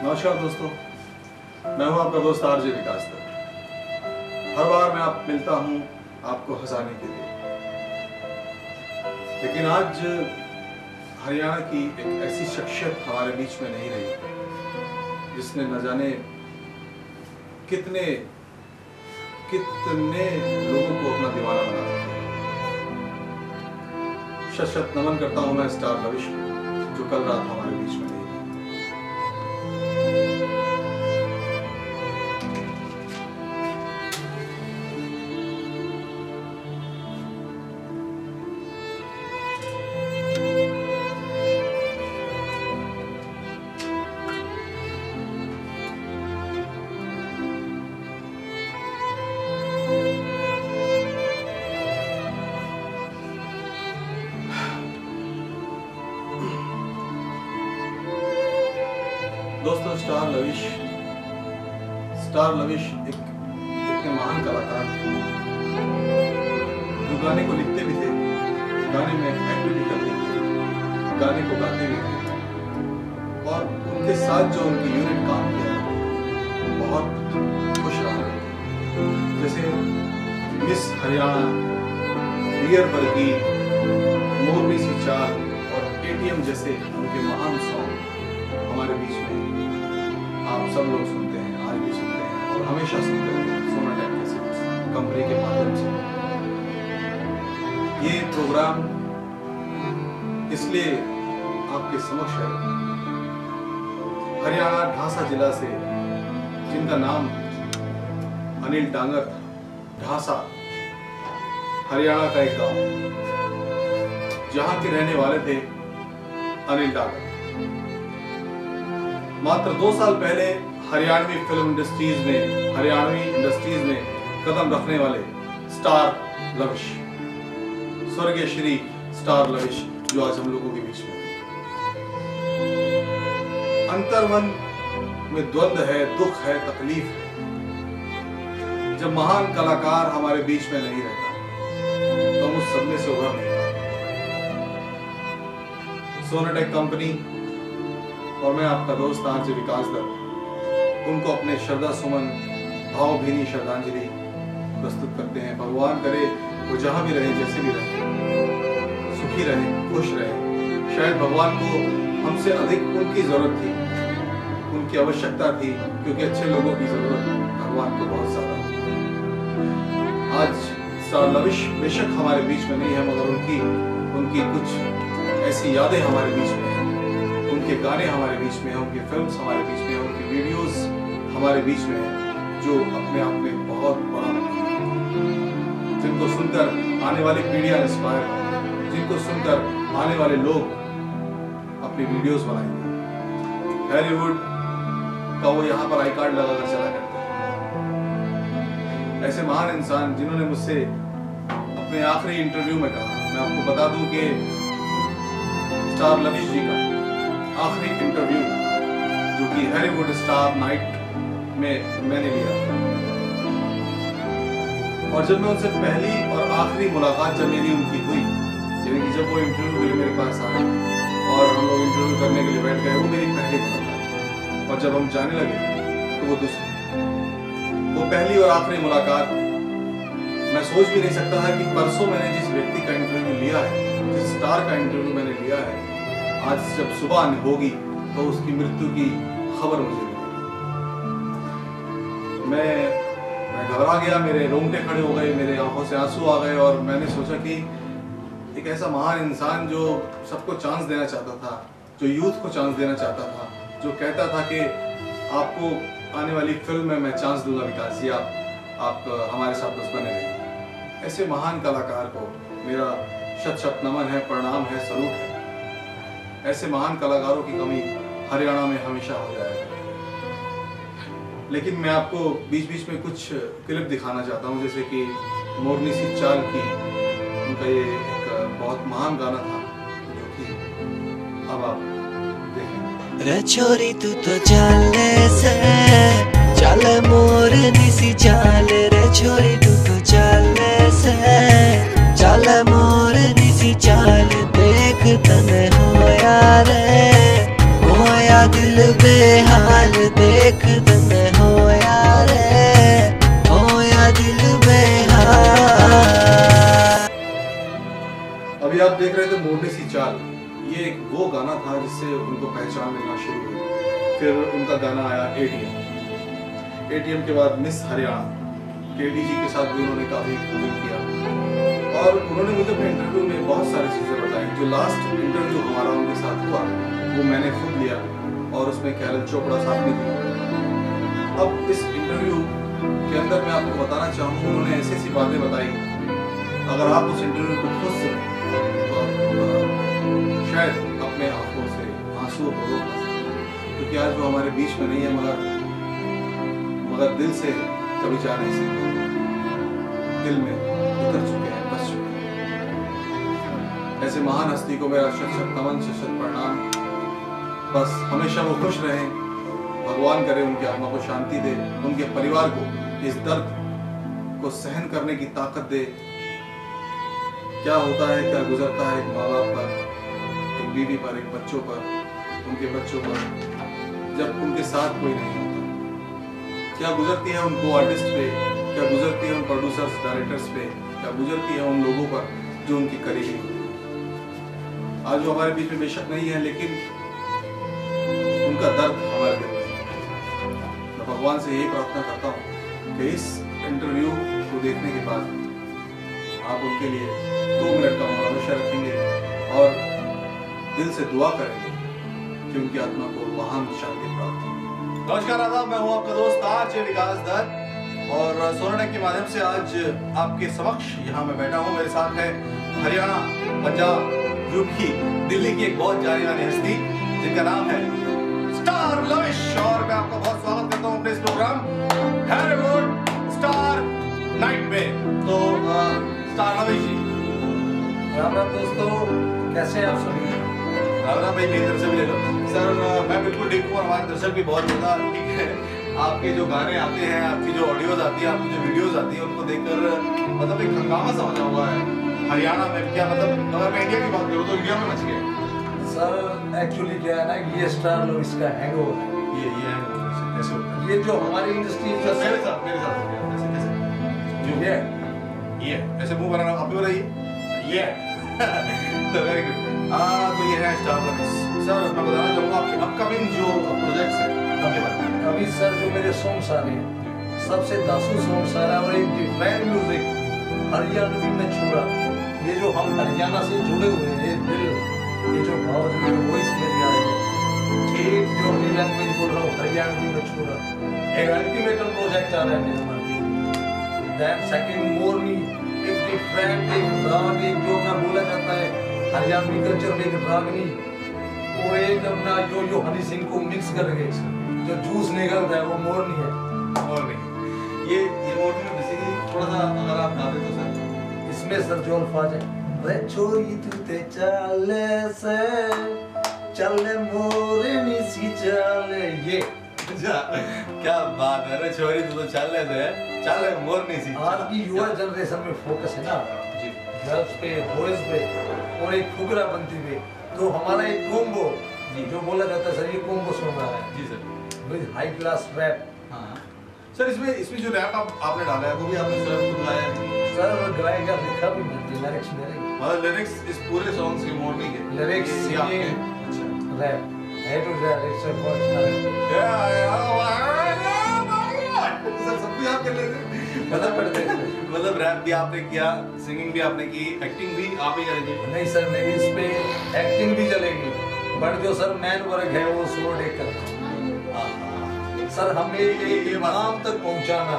नमस्कार दोस्तों, मैं हूं आपका दोस्त आरजे विकास दत्त। हर बार मैं आप मिलता हूं आपको हंसाने के लिए, लेकिन आज हरियाणा की एक ऐसी शख्सियत हमारे बीच में नहीं रही जिसने न जाने कितने लोगों को अपना दीवाना बना रखा है। शत नमन करता हूं मैं स्टार लविश को, जो कल रात हमारे बीच में नहीं। दोस्तों, स्टार लविश एक इतने महान कलाकार थे जो गाने को लिखते भी थे, गाने में एक्ट भी करते थे, गाने को गाते भी थे, और उनके साथ जो उनकी यूनिट काम किया बहुत खुश रहा। जैसे मिस हरियाणा, डियर बरगी, मोरनी सी चाल और एटीएम जैसे उनके महान सॉन्ग हमारे बीच में आप सब लोग सुनते हैं, आज भी सुनते हैं और हमेशा सुनते हैं सोनाटेक कैसेट्स कंपनी के माध्यम से। ये प्रोग्राम इसलिए आपके समक्ष है, हरियाणा ढांसा जिला से जिनका नाम अनिल डांगर था। ढांसा हरियाणा का एक गांव, जहां के रहने वाले थे अनिल डांगर। मात्र 2 साल पहले हरियाणवी इंडस्ट्रीज में कदम रखने वाले स्टार लविश, स्वर्गीय श्री स्टार लविश, जो आज हम लोगों के बीच में। अंतर्मन में द्वंद्व है, दुख है, तकलीफ है। जब महान कलाकार हमारे बीच में नहीं रहता तो हम उस सदमे से उभर नहीं पाते। सोनाटेक कंपनी और मैं आपका दोस्त आरजे विकास दत्त उनको अपने श्रद्धा सुमन, भावभीनी श्रद्धांजलि प्रस्तुत करते हैं। भगवान करे वो जहां भी रहे, जैसे भी रहे, सुखी रहे, खुश रहे। शायद भगवान को हमसे अधिक उनकी जरूरत थी, उनकी आवश्यकता थी, क्योंकि अच्छे लोगों की जरूरत भगवान को बहुत ज्यादा। आज स्टार लविश बेशक हमारे बीच में नहीं है, मगर उनकी कुछ ऐसी यादें हमारे बीच में हैं, उनके गाने हमारे बीच में हैं, उनकी फिल्म्स हमारे बीच में हैं, उनकी वीडियोस हमारे बीच में हैं, जो अपने आप में बहुत बड़ा मकाम है, जिनको सुनकर आने वाली पीढ़ियां इंस्पायर हों, जिनको सुनकर आने वाले लोग अपनी वीडियोस बनाएंगे। हॉलीवुड का वो यहाँ पर आई कार्ड लगाकर चला करते हैं। ऐसे महान इंसान जिन्होंने मुझसे अपने आखिरी इंटरव्यू में कहा, मैं आपको बता दूं कि स्टार लविश जी का आखिरी इंटरव्यू जो कि हॉलीवुड स्टार नाइट में मैंने लिया, और जब मैं उनसे पहली और आखिरी मुलाकात जब मेरी उनकी हुई, यानी कि जब वो इंटरव्यू के लिए मेरे पास आए और हम लोग इंटरव्यू करने के लिए बैठ गए, वो मेरी पहली मुलाकात, और जब हम जाने लगे तो वो दूसरी। वो पहली और आखिरी मुलाकात मैं सोच भी नहीं सकता था कि परसों मैंने जिस व्यक्ति का इंटरव्यू लिया है, जिस स्टार का इंटरव्यू मैंने लिया है, आज जब सुबह होगी तो उसकी मृत्यु की खबर मुझे मिली। मैं घबरा गया, मेरे रोंगटे खड़े हो गए, मेरे आंखों से आंसू आ गए, और मैंने सोचा कि एक ऐसा महान इंसान जो सबको चांस देना चाहता था, जो यूथ को चांस देना चाहता था, जो कहता था कि आपको आने वाली फिल्म में मैं चांस दूंगा विकास जी, आप हमारे साथ बस बने रहिए। ऐसे महान कलाकार को मेरा शत नमन है, प्रणाम है, सलूट है। ऐसे महान कलाकारों की कमी हरियाणा में हमेशा हो जाएगी। लेकिन मैं आपको बीच बीच में कुछ क्लिप दिखाना चाहता हूँ, जैसे कि मोरनी सी चाल की, उनका ये एक बहुत महान गाना था, जो कि अब आप देखें। रे छोरी तू तो चाले से चल मोरनी सी चाल, रे छोरी तू तो चाले से चल मोरनी सी चाल, देख तने होया रे होया होया दिल बेहाल देख दन होया रे, होया दिल बेहाल। अभी आप देख रहे थे मोटी सी चाल, ये एक वो गाना था जिससे उनको पहचान मिलना शुरू हुई। फिर उनका गाना आया एटीएम। एटीएम के बाद मिस हरियाणा, केडीजी के साथ भी उन्होंने काफी खूबिंग किया और उन्होंने मुझे अपने इंटरव्यू में बहुत सारी चीजें बताई। जो लास्ट इंटरव्यू हमारा उनके साथ हुआ वो मैंने खुद लिया और उसमें कैरल चोपड़ा साहब ने दी। अब इस इंटरव्यू के अंदर मैं आपको बताना चाहूँ, उन्होंने ऐसी ऐसी बातें बताई, अगर आप उस इंटरव्यू को खुद सुने तो आप शायद अपने आंखों से आंसू रोक ना सकें, क्योंकि आज वो हमारे बीच में नहीं है, मगर दिल से कभी जा नहीं सकते, दिल में उतर चुके हैं, बस चुके हैं। ऐसे महान हस्ती को मेरा शत शत नमन, शत शत प्रणाम। बस हमेशा वो खुश रहें, भगवान करे उनकी आत्मा को शांति दे, उनके परिवार को इस दर्द को सहन करने की ताकत दे। क्या होता है, क्या गुजरता है एक माँ बाप पर, एक बीवी पर, एक बच्चों पर, उनके बच्चों पर, जब उनके साथ कोई नहीं होता। क्या गुजरती है उनको आर्टिस्ट पे, क्या गुजरती है उन प्रोड्यूसर्स डायरेक्टर्स पे, क्या गुजरती है उन लोगों पर जो उनकी करीबी होती है। आज वो हमारे बीच में बेशक नहीं है, लेकिन उनका दर्द हमारे दिल में। मैं भगवान से यही प्रार्थना करता हूँ कि इस इंटरव्यू को देखने के बाद आप उनके लिए 2 मिनट का मौन हमेशा रखेंगे और दिल से दुआ करेंगे कि उनकी आत्मा को महान शांति प्राप्त हो। नमस्कार, आदाब, मैं हूं आपका दोस्त आरजे विकास दत्त और सोनाटेक के माध्यम से आज आपके समक्ष यहाँ मैं बैठा हूँ। मेरे साथ है हरियाणा, पंजाब, यूपी, दिल्ली की एक बहुत जानी मानी हस्ती जिनका नाम है स्टार लविश, और मैं आपका बहुत स्वागत करता हूँ अपने इस प्रोग्राम हैरीवुड स्टार नाइट में। तो स्टार लविश जी, राम राम दोस्तों, कैसे हैं आप सभी? राम राम भाई, मेरी तरफ से भी ले लो। सर मैं बिल्कुल ठीक हूँ, हमारे दर्शक भी बहुत ज़्यादा ठीक है। आपके जो गाने आते हैं, आपकी जो ऑडियोज आती है, आपकी जो वीडियोज आती है, उनको देखकर मतलब एक हंगामा सा मचा हुआ है हरियाणा में। क्या मतलब, अगर मैं इंडिया की बात करूँ तो इंडिया में मच गया सर। एक्चुअली क्या है ना, ये स्टार लो इसका हैंगओवर है। ये कैसे होता है? ये जो हमारी इंडस्ट्री मेरे साथ हो गया। कैसे ये ऐसे मुंह बनाना, आप भी बनाइए ये तो वेरी गुड। तो ये है स्टार लविश। सर मैं बताना चाहूँगा आपके अपकमिंग जो प्रोजेक्ट्स हैं आपके बारे में। अभी सर जो मेरे सॉन्ग्स आ रहे हैं, सबसे दासू सॉन्ग्स आ रहा है और एक डिफरेंट म्यूजिक हरियाणवी में छूरा। ये जो हम हरियाणा से जुड़े हुए हैं, ये दिल, ये जो भाव, जो वॉइस मेरी आ रही है, एक जो मैं लैंग्वेज बोल रहा हूँ हरियाणवी में छूरा, एक अल्टीमेट प्रोजेक्ट आ रहा है मेरे मन। दैट सेकंड मोर मी, एक डिफरेंट, एक राग, एक जो अपना बोला जाता है हरियाणवी कल्चर में, एक रागनी, वो एक अपना जो हनी सिंह को मिक्स करके जो जूस निकलता है वो मोरनी है। मोरनी, ये मोरनी में बेसिकली थोड़ा सा अगर आप गा दे तो सर। इसमें सर जो अल्फाज है, रे छोरी तू ते चाले से चले मोरनी सी चाले, ये क्या बात है, रे छोरी तू तो चाले से चाले मोरनी सी। आज की युवा जनरेशन में फोकस है ना जी, गर्ल्स पे, बॉयज पे और एक फुकरा बनती पे, तो हमारा एक कोम्बो जो बोला जाता है सर, ये कोम्बो सॉन्ग रहा है जी sir, with high class rap. हाँ सर, इसमें जो रैप आपने डाला है वो भी आपने स्वयं खुद गाया है? सर गाएगा, लिखा भी मैंने, लिरिक्स मेरे, मतलब लिरिक्स इस पूरे सॉन्ग्स के मोरनी के लिरिक्स, ये आपने? सिंगिंग, रैप, है टू रैप, इट्स अ बहुत सर सब कुछ आप कर लेते हैं। मतलब रैप भी आपने किया, सिंगिंग भी आपने की, एक्टिंग भी आप ही करेंगे? नहीं सर, मेरी इस पे एक्टिंग भी चलेगी, बट जो सर मैन वर्क है वो सोलो टेक करता हूँ सर। हमें एक नाम तक पहुँचाना,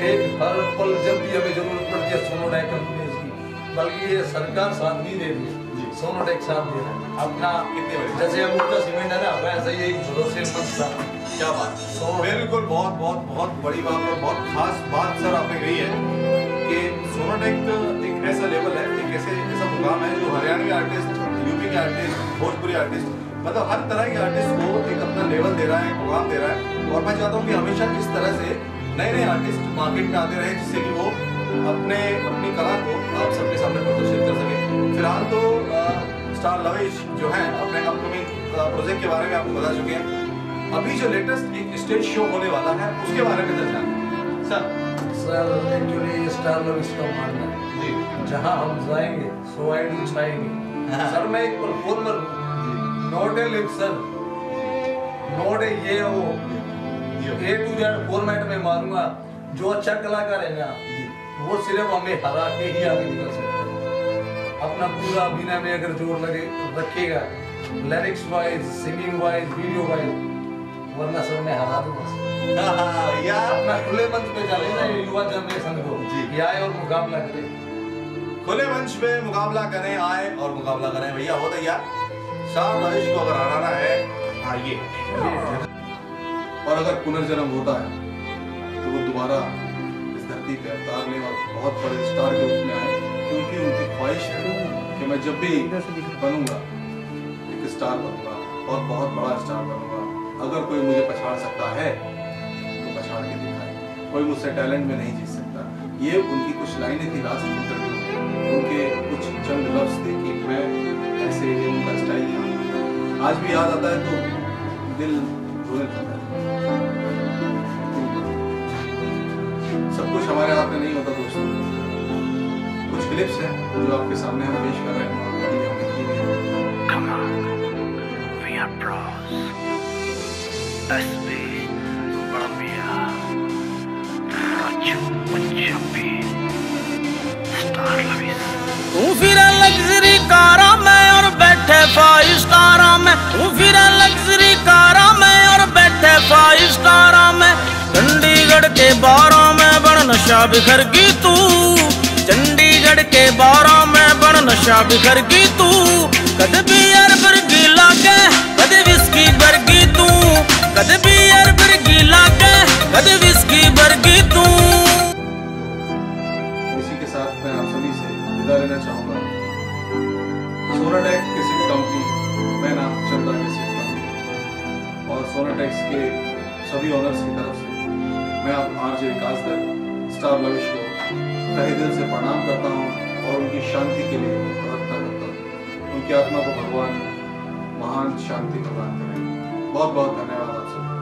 एक हर पल जब भी हमें जरूरत पड़ती है सोनोटेक कंपनीज की, बल्कि ये सरकार साथ नहीं दे रही है, सोनोटेक साथ दे रहा है अपना। कितने बड़े, जैसे अमूल सीमेंट है ना, वैसे ही एक भरोसेमंद सा। क्या बात, बिल्कुल बहुत बहुत बहुत बड़ी बात और बहुत खास बात सर आपने कही है कि सोनोटेक एक ऐसा लेवल है, एक ऐसा मुकाम है जो हरियाणवी आर्टिस्ट, यूपी के आर्टिस्ट, भोजपुरी आर्टिस्ट, मतलब हर तरह के आर्टिस्ट को एक अपना लेवल दे रहा है, एक मुकाम दे रहा है। और मैं चाहता हूँ कि हमेशा इस तरह से नए नए आर्टिस्ट मार्केट में आते रहे, जिससे कि वो अपनी कला को आप सबके सामने प्रदर्शित कर सके। फिलहाल तो स्टार लविश जो है अपने अपकमिंग प्रोजेक्ट के बारे में आपको बता चुके हैं। अभी जो लेटेस्ट एक स्टेज शो होने वाला है उसके बारे में जाना सर एक्चुअली स्टार लविश का मानना है जी, जहाँ हम जाएंगे सो आइडिया छाएंगे। सर मैं एक परफॉर्मर हूँ, not a lip sir, not a ये वो A to Z फॉर्मेट में मारूंगा। जो अच्छा कलाकार है ना वो सिर्फ हमें हरा के ही आगे निकल सकता है। अपना पूरा अभिनय में अगर जोर लगे रखेगा, lyrics wise, singing wise, video wise, वरना सर मैं हरा दूंगा। या अपना खुले मंच पे चले जाए युवा जनरेशन को जी। आए और मुकाबला करें, खुले मंच पे मुकाबला करें, आए और मुकाबला करें। भैया हो तैयार? स्टार लविश को अगर हराना है आइए। और अगर पुनर्जन्म होता है तो वो दोबारा इस धरती पे अवतार लें और बहुत बड़े स्टार के रूप में आए, क्योंकि उनकी ख्वाहिश है कि मैं जब भी बनूंगा एक स्टार बनूंगा और बहुत बड़ा स्टार बनूंगा। अगर कोई मुझे पछाड़ सकता है तो पछाड़ के दिखाए, कोई मुझसे टैलेंट में नहीं जीत सकता। ये उनकी कुछ लाइनें थी लास्ट इंटरव्यू में, उनके कुछ चंद लफ्ज थे कि मैं ऐसे, ये उनका स्टाइल था। आज भी याद आता है तो दिल रोने लगता है। सब कुछ हमारे हाथ में नहीं होता दोस्तों। कुछ क्लिप्स हैं जो आपके सामने हम पेश कर रहे हैं, अभी हमने की है। Come on, we are pros. SB, Columbia, Raju Punjabi, Star Lewis. तू फिर लग्जरी कारा में और बैठे 5 स्टारा में, तू फिर लग्जरी कारा में और बैठे 5 स्टारा में। चंडीगढ़ के 12 में बड़ नशा बिखर की तू, चंडीगढ़ के 12 में बड़ नशा बिखर की तू। कद बियर बर्गी लागे कद विस्की बर्गी तू, कद बियर बर्गी लागे कद विस्की बर्गी तू। इसी के साथ मैं आप सभी से विदा लेना चाहूंगा। सोनाटेक कैसेट कंपनी, मैं नाम चंदा कैसेट कंपनी और सोनाटेक्स के सभी ओनर्स की तरफ से मैं आप आरजे विकास दत्त स्टार लविश को तहे दिल से प्रणाम करता हूँ और उनकी शांति के लिए प्रार्थना करता हूँ। उनकी आत्मा को भगवान महान शांति प्रदान करें। बहुत बहुत धन्यवाद आप सभी।